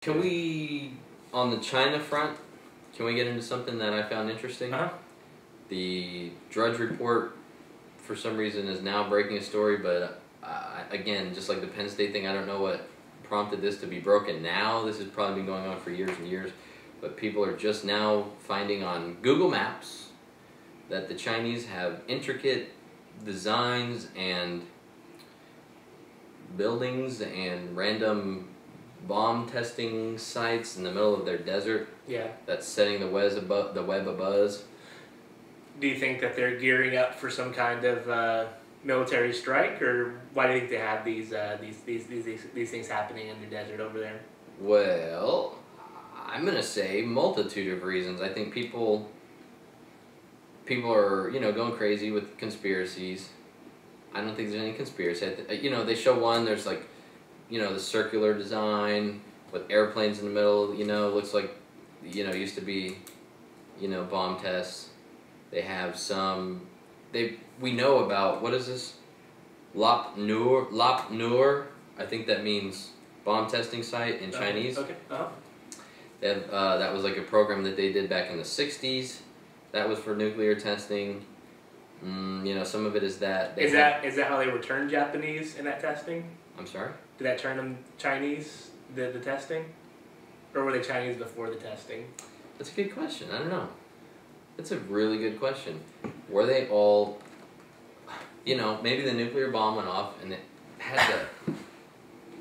Can we, on the China front, can we get into something that I found interesting? The Drudge Report, for some reason, is now breaking a story, but again, just like the Penn State thing, I don't know what prompted this to be broken now. This has probably been going on for years and years, but people are just now finding on Google Maps that the Chinese have intricate designs and buildings and random bomb testing sites in the middle of their desert. Yeah. That's setting the web abuzz. Do you think that they're gearing up for some kind of military strike, or why do you think they have these things happening in the desert over there? Well, I'm gonna say multitude of reasons. I think people are, going crazy with conspiracies. I don't think there's any conspiracy. They show one. There's like, the circular design with airplanes in the middle. Looks like, used to be, bomb tests. They have some. We know about, what is this? Lop Nur. I think that means bomb testing site in Chinese. Okay. That was like a program that they did back in the 60s. That was for nuclear testing. Some of it is that. Is that how they were turned Japanese in that testing? I'm sorry? Did that turn them Chinese, the testing? Or were they Chinese before the testing? That's a good question. I don't know. That's a really good question. Were they all, maybe the nuclear bomb went off and it had to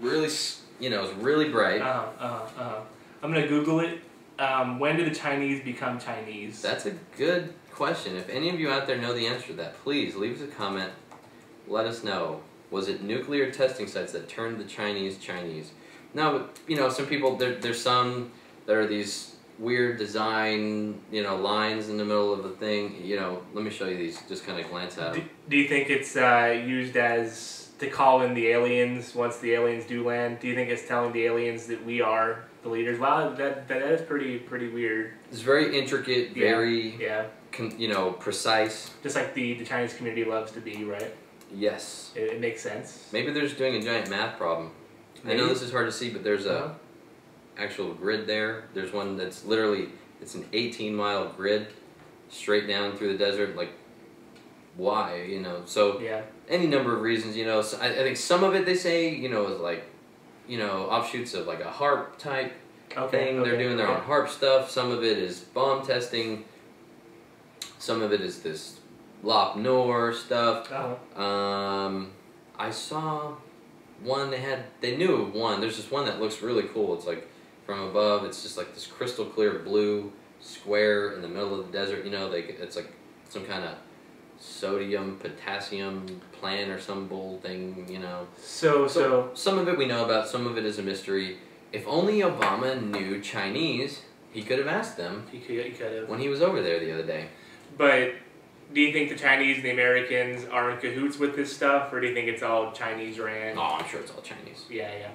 really, it was really bright. I'm going to Google it. When did the Chinese become Chinese? That's a good question. If any of you out there know the answer to that, please leave us a comment. Let us know. Was it nuclear testing sites that turned the Chinese Chinese? No, but, some people, there's some that are these weird design, lines in the middle of the thing. Let me show you these, just kind of glance at them. Do you think it's used as to call in the aliens once the aliens do land? Do you think it's telling the aliens that we are the leaders? Wow, that is pretty weird. It's very intricate, very precise. Just like the Chinese community loves to be, right? Yes. It makes sense. Maybe they're just doing a giant math problem. Maybe. I know this is hard to see, but there's a actual grid there. There's one that's literally, it's an 18-mile grid straight down through the desert. Like, why? So yeah. Any number of reasons. So I think some of it they say is like, offshoots of like a HARP type thing. They're doing their own HARP stuff. Some of it is bomb testing. Some of it is this Lop Nur stuff. I saw one they knew of one. There's this one that looks really cool. It's like from above, it's just like this crystal clear blue square in the middle of the desert. It's like some kind of sodium potassium plant or some bull thing. So some of it we know about. Some of it is a mystery. If only Obama knew Chinese, he could have asked them. He could have when he was over there the other day. But do you think the Chinese and the Americans are in cahoots with this stuff, or do you think it's all Chinese ran? Oh, I'm sure it's all Chinese. Yeah.